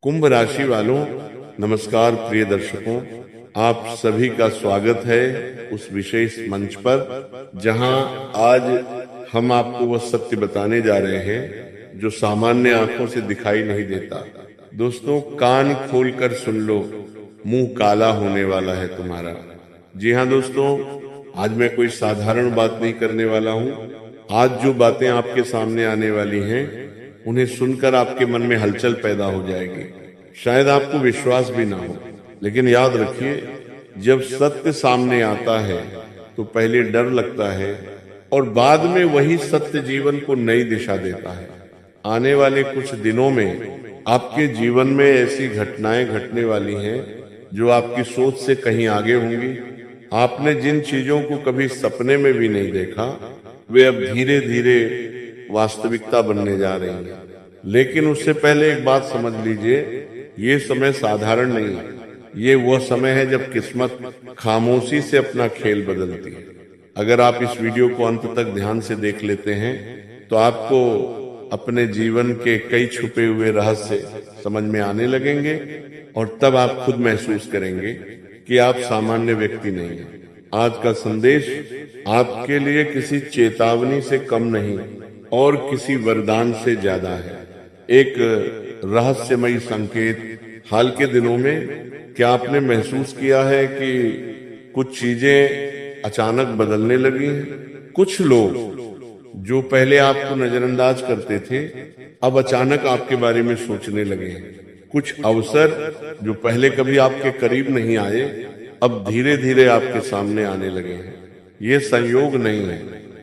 कुंभ राशि वालों, नमस्कार प्रिय दर्शकों। आप सभी का स्वागत है उस विशेष मंच पर जहां आज हम आपको वह सत्य बताने जा रहे हैं जो सामान्य आंखों से दिखाई नहीं देता। दोस्तों, कान खोलकर सुन लो, मुंह काला होने वाला है तुम्हारा। जी हाँ दोस्तों, आज मैं कोई साधारण बात नहीं करने वाला हूँ। आज जो बातें आपके सामने आने वाली हैं उन्हें सुनकर आपके मन में हलचल पैदा हो जाएगी। शायद आपको विश्वास भी ना हो, लेकिन याद रखिए, जब सत्य सामने आता है तो पहले डर लगता है और बाद में वही सत्य जीवन को नई दिशा देता है। आने वाले कुछ दिनों में आपके जीवन में ऐसी घटनाएं घटने वाली हैं जो आपकी सोच से कहीं आगे होंगी। आपने जिन चीजों को कभी सपने में भी नहीं देखा, वे अब धीरे धीरे वास्तविकता बनने जा रही हैं। लेकिन उससे पहले एक बात समझ लीजिए, ये समय साधारण नहीं है। ये वह समय है जब किस्मत खामोशी से अपना खेल बदलती है। अगर आप इस वीडियो को अंत तक ध्यान से देख लेते हैं तो आपको अपने जीवन के कई छुपे हुए रहस्य समझ में आने लगेंगे और तब आप खुद महसूस करेंगे कि आप सामान्य व्यक्ति नहीं हैं। आज का संदेश आपके लिए किसी चेतावनी से कम नहीं और किसी वरदान से ज्यादा है। एक रहस्यमयी संकेत। हाल के दिनों में क्या आपने महसूस किया है कि कुछ चीजें अचानक बदलने लगी हैं? कुछ लोग जो पहले आपको नजरअंदाज करते थे अब अचानक आपके बारे में सोचने लगे हैं। कुछ अवसर जो पहले कभी आपके करीब नहीं आए अब धीरे धीरे आपके सामने आने लगे हैं। ये संयोग नहीं है,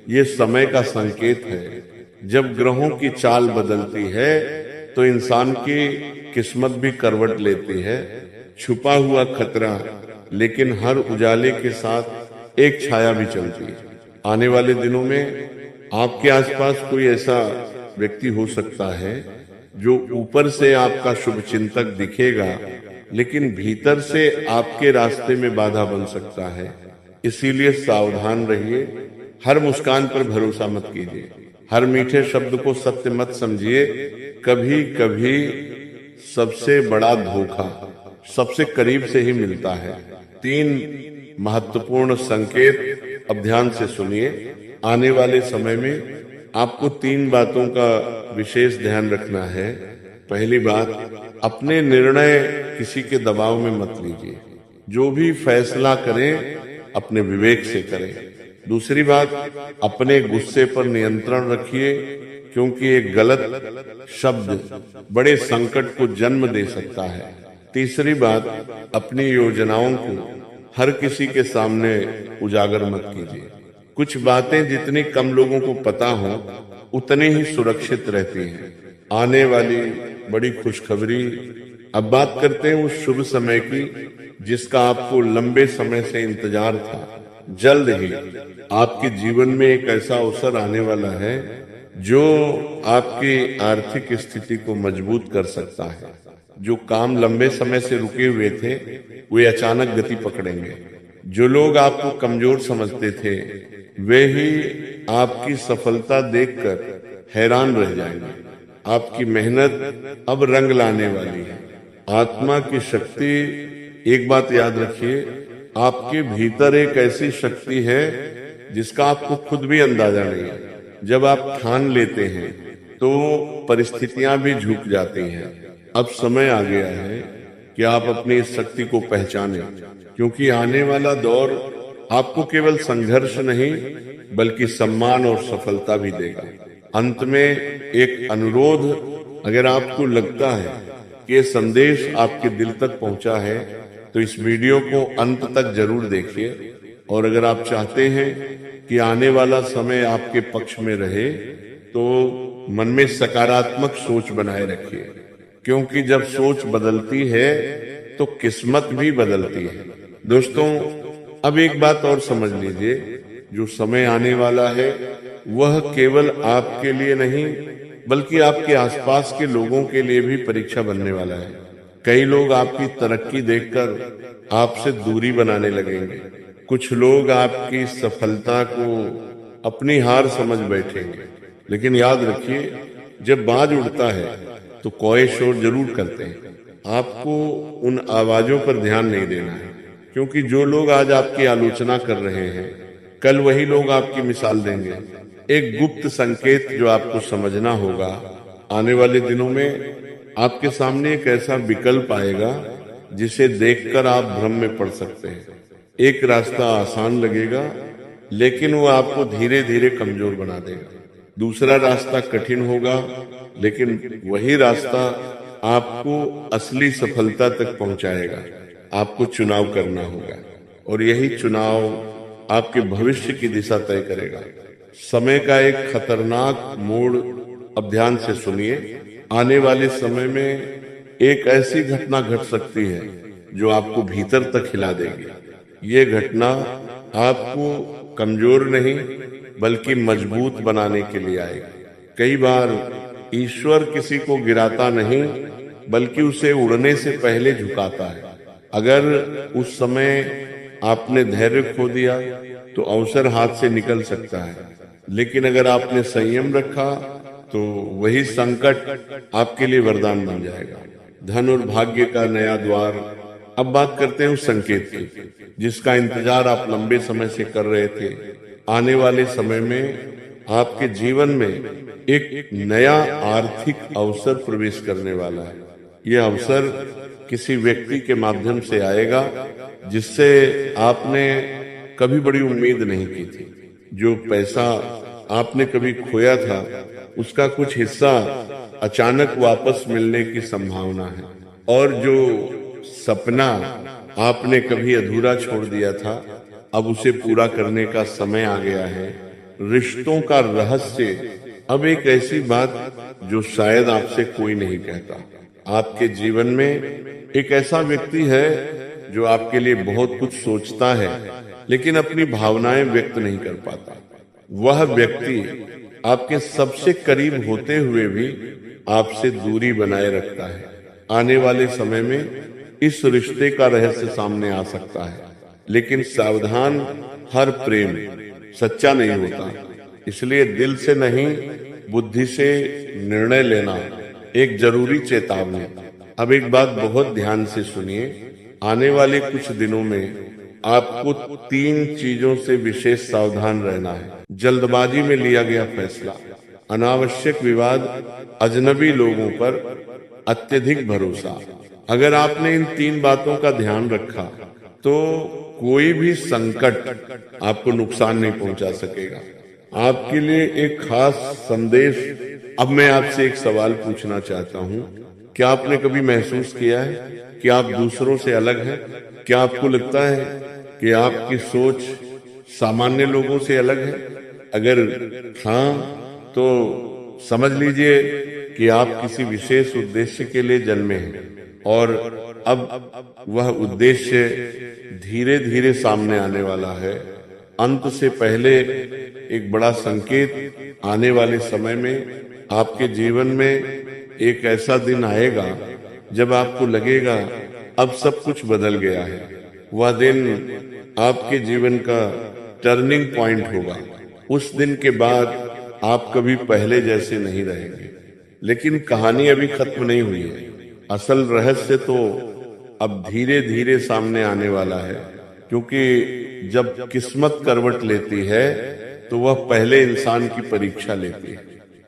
ये समय का संकेत है। जब ग्रहों की चाल बदलती है तो इंसान की किस्मत भी करवट लेती है। छुपा हुआ खतरा, लेकिन हर उजाले के साथ एक छाया भी चलती है। आने वाले दिनों में आपके आसपास कोई ऐसा व्यक्ति हो सकता है जो ऊपर से आपका शुभचिंतक दिखेगा, लेकिन भीतर से आपके रास्ते में बाधा बन सकता है। इसीलिए सावधान रहिए। हर मुस्कान पर भरोसा मत कीजिए, हर मीठे शब्द को सत्य मत समझिए। कभी कभी सबसे बड़ा धोखा सबसे करीब से ही मिलता है। 3 महत्वपूर्ण संकेत अब ध्यान से सुनिए। आने वाले समय में आपको 3 बातों का विशेष ध्यान रखना है। पहली बात, अपने निर्णय किसी के दबाव में मत लीजिए। जो भी फैसला करें अपने विवेक से करें। दूसरी बात, अपने गुस्से पर नियंत्रण रखिए, क्योंकि एक गलत शब्द बड़े संकट को जन्म दे सकता है। तीसरी बात, अपनी योजनाओं को हर किसी के सामने उजागर मत कीजिए। कुछ बातें जितनी कम लोगों को पता हो उतनी ही सुरक्षित रहती हैं। आने वाली बड़ी खुशखबरी। अब बात करते हैं उस शुभ समय की जिसका आपको लंबे समय से इंतजार था। जल्द ही आपके जीवन में एक ऐसा अवसर आने वाला है जो आपकी आर्थिक स्थिति को मजबूत कर सकता है। जो काम लंबे समय से रुके हुए थे वे अचानक गति पकड़ेंगे। जो लोग आपको कमजोर समझते थे वे ही आपकी सफलता देखकर हैरान रह जाएंगे। आपकी मेहनत अब रंग लाने वाली है। आत्मा की शक्ति। एक बात याद रखिए, आपके भीतर एक ऐसी शक्ति है जिसका आपको खुद भी अंदाजा नहीं है। जब आप ठान लेते हैं तो परिस्थितियां भी झुक जाती हैं। अब समय आ गया है कि आप अपनी इस शक्ति को पहचानें, क्योंकि आने वाला दौर आपको केवल संघर्ष नहीं बल्कि सम्मान और सफलता भी देगा। अंत में एक अनुरोध, अगर आपको लगता है कि ये संदेश आपके दिल तक पहुंचा है तो इस वीडियो को अंत तक जरूर देखिए। और अगर आप चाहते हैं कि आने वाला समय आपके पक्ष में रहे तो मन में सकारात्मक सोच बनाए रखिए, क्योंकि जब सोच बदलती है तो किस्मत भी बदलती है। दोस्तों, अब एक बात और समझ लीजिए, जो समय आने वाला है वह केवल आपके लिए नहीं बल्कि आपके आसपास के लोगों के लिए भी परीक्षा बनने वाला है। कई लोग आपकी तरक्की देखकर आपसे दूरी बनाने लगेंगे। कुछ लोग आपकी सफलता को अपनी हार समझ बैठेंगे। लेकिन याद रखिए, जब बाज उड़ता है तो कौए शोर जरूर करते हैं। आपको उन आवाजों पर ध्यान नहीं देना है, क्योंकि जो लोग आज आपकी आलोचना कर रहे हैं, कल वही लोग आपकी मिसाल देंगे। एक गुप्त संकेत जो आपको समझना होगा, आने वाले दिनों में आपके सामने एक ऐसा विकल्प आएगा जिसे देखकर आप भ्रम में पड़ सकते हैं। एक रास्ता आसान लगेगा, लेकिन वो आपको धीरे धीरे कमजोर बना देगा। दूसरा रास्ता कठिन होगा, लेकिन वही रास्ता आपको असली सफलता तक पहुंचाएगा। आपको चुनाव करना होगा, और यही चुनाव आपके भविष्य की दिशा तय करेगा। समय का एक खतरनाक मोड़ अब ध्यान से सुनिए। आने वाले समय में एक ऐसी घटना घट सकती है जो आपको भीतर तक हिला देगी। ये घटना आपको कमजोर नहीं बल्कि मजबूत बनाने के लिए आएगी। कई बार ईश्वर किसी को गिराता नहीं बल्कि उसे उड़ने से पहले झुकाता है। अगर उस समय आपने धैर्य खो दिया तो अवसर हाथ से निकल सकता है, लेकिन अगर आपने संयम रखा तो वही संकट आपके लिए वरदान बन जाएगा। धन और भाग्य का नया द्वार। अब बात करते हैं उस संकेत की जिसका इंतजार आप लंबे समय से कर रहे थे। आने वाले समय में आपके जीवन में एक नया आर्थिक अवसर प्रवेश करने वाला है। यह अवसर किसी व्यक्ति के माध्यम से आएगा जिससे आपने कभी बड़ी उम्मीद नहीं की थी। जो पैसा आपने कभी खोया था उसका कुछ हिस्सा अचानक वापस मिलने की संभावना है, और जो सपना आपने कभी अधूरा छोड़ दिया था अब उसे पूरा करने का समय आ गया है। रिश्तों का रहस्य अब एक ऐसी बात जो शायद आपसे कोई नहीं कहता। आपके जीवन में एक ऐसा व्यक्ति है जो आपके लिए बहुत कुछ सोचता है लेकिन अपनी भावनाएं व्यक्त नहीं कर पाता। वह व्यक्ति आपके सबसे करीब होते हुए भी आपसे दूरी बनाए रखता है। आने वाले समय में इस रिश्ते का रहस्य सामने आ सकता है, लेकिन सावधान, हर प्रेम सच्चा नहीं होता। इसलिए दिल से नहीं बुद्धि से निर्णय लेना एक जरूरी चेतावनी। अब एक बात बहुत ध्यान से सुनिए। आने वाले कुछ दिनों में आपको 3 चीजों से विशेष सावधान रहना है। जल्दबाजी में लिया गया फैसला, अनावश्यक विवाद, अजनबी लोगों पर अत्यधिक भरोसा। अगर आपने इन 3 बातों का ध्यान रखा तो कोई भी संकट आपको नुकसान नहीं पहुंचा सकेगा। आपके लिए एक खास संदेश। अब मैं आपसे एक सवाल पूछना चाहता हूं। क्या आपने कभी महसूस किया है कि आप दूसरों से अलग हैं? क्या आपको लगता है कि आपकी सोच सामान्य लोगों से अलग है? अगर हाँ, तो समझ लीजिए कि आप किसी विशेष उद्देश्य के लिए जन्मे हैं, और अब वह उद्देश्य धीरे धीरे सामने आने वाला है। अंत से पहले एक बड़ा संकेत आने वाले समय में आपके जीवन में एक ऐसा दिन आएगा जब आपको लगेगा अब सब कुछ बदल गया है। वह दिन आपके जीवन का टर्निंग पॉइंट होगा। उस दिन के बाद आप कभी पहले जैसे नहीं रहेंगे। लेकिन कहानी अभी खत्म नहीं हुई है। असल रहस्य तो अब धीरे धीरे सामने आने वाला है, क्योंकि जब किस्मत करवट लेती है तो वह पहले इंसान की परीक्षा लेती है।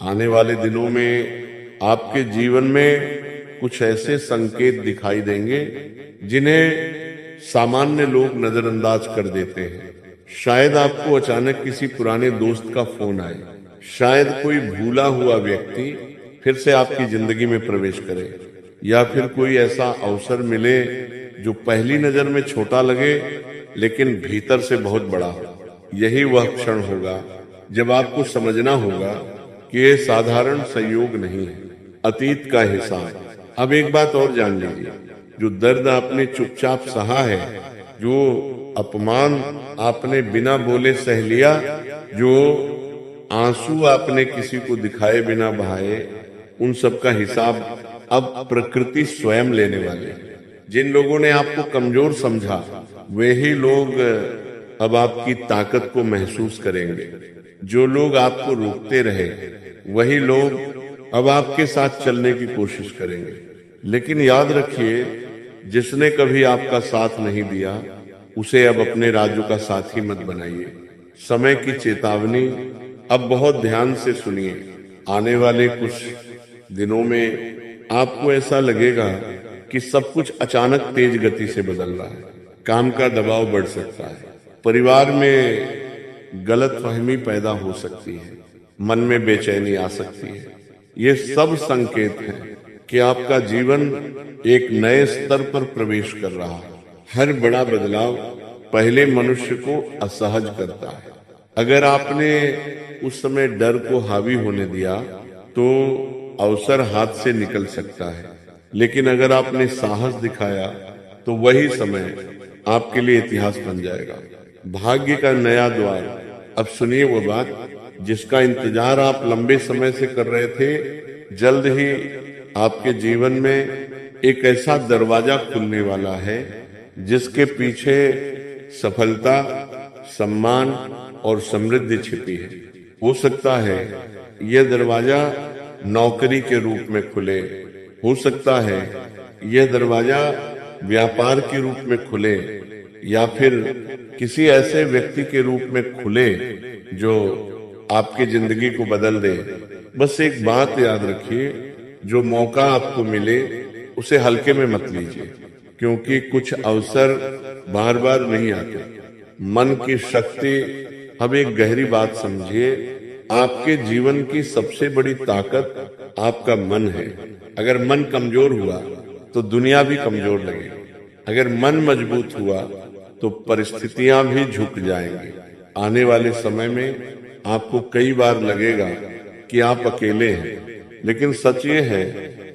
आने वाले दिनों में आपके जीवन में कुछ ऐसे संकेत दिखाई देंगे जिन्हें सामान्य लोग नजरअंदाज कर देते हैं। शायद आपको अचानक किसी पुराने दोस्त का फोन आए, शायद कोई भूला हुआ व्यक्ति फिर से आपकी जिंदगी में प्रवेश करे, या फिर कोई ऐसा अवसर मिले जो पहली नजर में छोटा लगे लेकिन भीतर से बहुत बड़ा हो। यही वह क्षण होगा जब आपको समझना होगा कि ये साधारण संयोग नहीं है, अतीत का हिसाब। अब एक बात और जान लीजिए, जो दर्द आपने चुपचाप सहा है, जो अपमान आपने बिना बोले सह लिया, जो आंसू आपने किसी को दिखाए बिना बहाए, उन सब का हिसाब अब प्रकृति स्वयं लेने वाले। जिन लोगों ने आपको कमजोर समझा वे ही लोग अब आपकी ताकत को महसूस करेंगे। जो लोग आपको रोकते रहे वही लोग अब आपके साथ चलने की कोशिश करेंगे। लेकिन याद रखिए, जिसने कभी आपका साथ नहीं दिया उसे अब अपने राजू का साथी मत बनाइए। समय की चेतावनी अब बहुत ध्यान से सुनिए। आने वाले कुछ दिनों में आपको ऐसा लगेगा कि सब कुछ अचानक तेज गति से बदल रहा है। काम का दबाव बढ़ सकता है, परिवार में गलतफहमी पैदा हो सकती है, मन में बेचैनी आ सकती है। ये सब संकेत हैं कि आपका जीवन एक नए स्तर पर प्रवेश कर रहा है। हर बड़ा बदलाव पहले मनुष्य को असहज करता है। अगर आपने उस समय डर को हावी होने दिया तो अवसर हाथ से निकल सकता है, लेकिन अगर आपने साहस दिखाया तो वही समय आपके लिए इतिहास बन जाएगा। भाग्य का नया द्वार। अब सुनिए वो बात जिसका इंतजार आप लंबे समय से कर रहे थे। जल्द ही आपके जीवन में एक ऐसा दरवाजा खुलने वाला है जिसके पीछे सफलता, सम्मान और समृद्धि छिपी है। हो सकता है यह दरवाजा नौकरी के रूप में खुले, हो सकता है यह दरवाजा व्यापार के रूप में खुले, या फिर किसी ऐसे व्यक्ति के रूप में खुले जो आपकी जिंदगी को बदल दे। बस एक बात याद रखिए, जो मौका आपको मिले उसे हल्के में मत लीजिए, क्योंकि कुछ अवसर बार बार नहीं आते। मन की शक्ति। अब एक गहरी बात समझिए, आपके जीवन की सबसे बड़ी ताकत आपका मन है। अगर मन कमजोर हुआ तो दुनिया भी कमजोर लगेगी। अगर मन मजबूत हुआ तो परिस्थितियां भी झुक जाएंगी। आने वाले समय में आपको कई बार लगेगा कि आप अकेले हैं, लेकिन सच ये है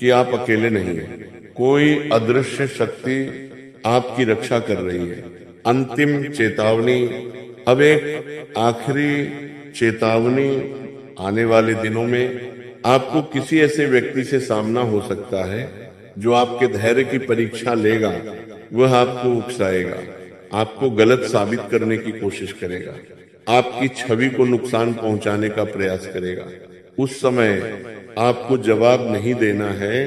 कि आप अकेले नहीं हैं। कोई अदृश्य शक्ति आपकी रक्षा कर रही है। अंतिम चेतावनी, अब एक आखिरी चेतावनी। आने वाले दिनों में आपको किसी ऐसे व्यक्ति से सामना हो सकता है जो आपके धैर्य की परीक्षा लेगा। वह आपको उकसाएगा, आपको गलत साबित करने की कोशिश करेगा, आपकी छवि को नुकसान पहुंचाने का प्रयास करेगा। उस समय आपको जवाब नहीं देना है,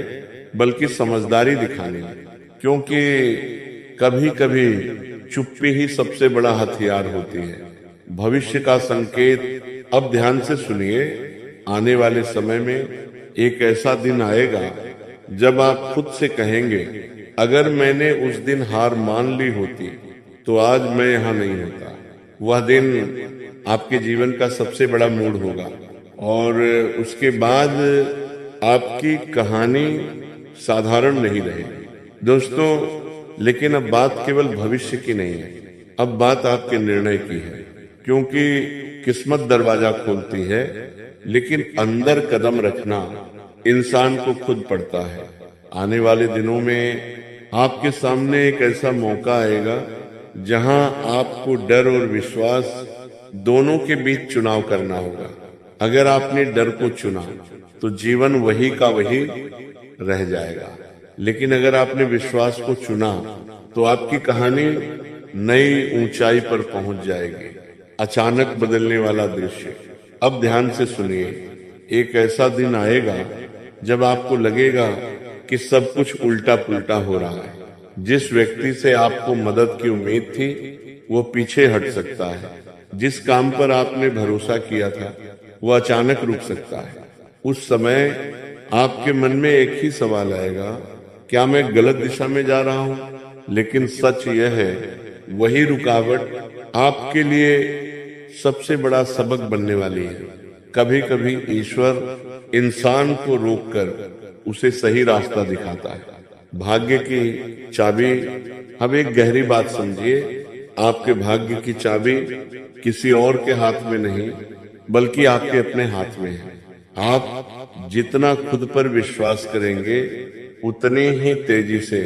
बल्कि समझदारी दिखानी है, क्योंकि कभी कभी चुप्पी ही सबसे बड़ा हथियार होती है। भविष्य का संकेत। अब ध्यान से सुनिए, आने वाले समय में एक ऐसा दिन आएगा जब आप खुद से कहेंगे, अगर मैंने उस दिन हार मान ली होती तो आज मैं यहाँ नहीं होता। वह दिन आपके जीवन का सबसे बड़ा मोड़ होगा, और उसके बाद आपकी कहानी साधारण नहीं रहेगी। दोस्तों, लेकिन अब बात केवल भविष्य की नहीं है, अब बात आपके निर्णय की है, क्योंकि किस्मत दरवाजा खोलती है, लेकिन अंदर कदम रखना इंसान को खुद पड़ता है। आने वाले दिनों में आपके सामने एक ऐसा मौका आएगा जहां आपको डर और विश्वास दोनों के बीच चुनाव करना होगा। अगर आपने डर को चुना तो जीवन वही का वही रह जाएगा, लेकिन अगर आपने विश्वास को चुना तो आपकी कहानी नई ऊंचाई पर पहुंच जाएगी। अचानक बदलने वाला दृश्य। अब ध्यान से सुनिए, एक ऐसा दिन आएगा जब आपको लगेगा कि सब कुछ उल्टा पुल्टा हो रहा है। जिस व्यक्ति से आपको मदद की उम्मीद थी वो पीछे हट सकता है। जिस काम पर आपने भरोसा किया था वो अचानक रुक सकता है। उस समय आपके मन में एक ही सवाल आएगा, क्या मैं गलत दिशा में जा रहा हूं? लेकिन सच यह है, वही रुकावट आपके लिए सबसे बड़ा सबक बनने वाली है। कभी कभी ईश्वर इंसान को रोककर उसे सही रास्ता दिखाता है। भाग्य की चाबी। अब एक गहरी बात समझिए, आपके भाग्य की चाबी किसी और के हाथ में नहीं, बल्कि आपके अपने हाथ में है। आप जितना खुद पर विश्वास करेंगे उतनी ही तेजी से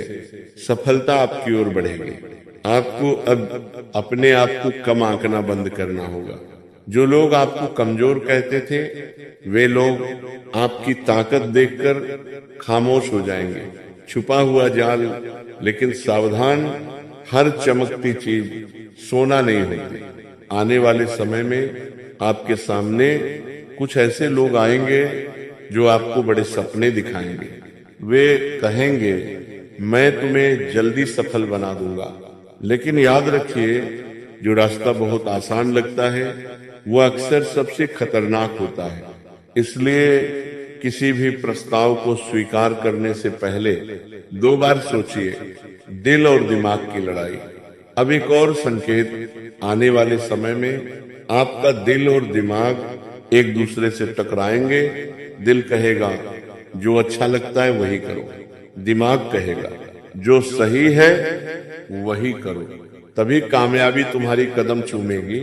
सफलता आपकी ओर बढ़ेगी। आपको अब अपने आप को कम आंकना बंद करना होगा। जो लोग आपको कमजोर कहते थे वे लोग आपकी ताकत देखकर खामोश हो जाएंगे। छुपा हुआ जाल। लेकिन सावधान, हर चमकती चीज सोना नहीं होती। आने वाले समय में आपके सामने कुछ ऐसे लोग आएंगे जो आपको बड़े सपने दिखाएंगे, वे कहेंगे मैं तुम्हें जल्दी सफल बना दूंगा। लेकिन याद रखिए, जो रास्ता बहुत आसान लगता है वो अक्सर सबसे खतरनाक होता है। इसलिए किसी भी प्रस्ताव को स्वीकार करने से पहले 2 बार सोचिए। दिल और दिमाग की लड़ाई। अब एक और संकेत, आने वाले समय में आपका दिल और दिमाग एक दूसरे से टकराएंगे। दिल कहेगा जो अच्छा लगता है वही करो, दिमाग कहेगा जो सही है वही करो। तभी कामयाबी तुम्हारी कदम चूमेगी।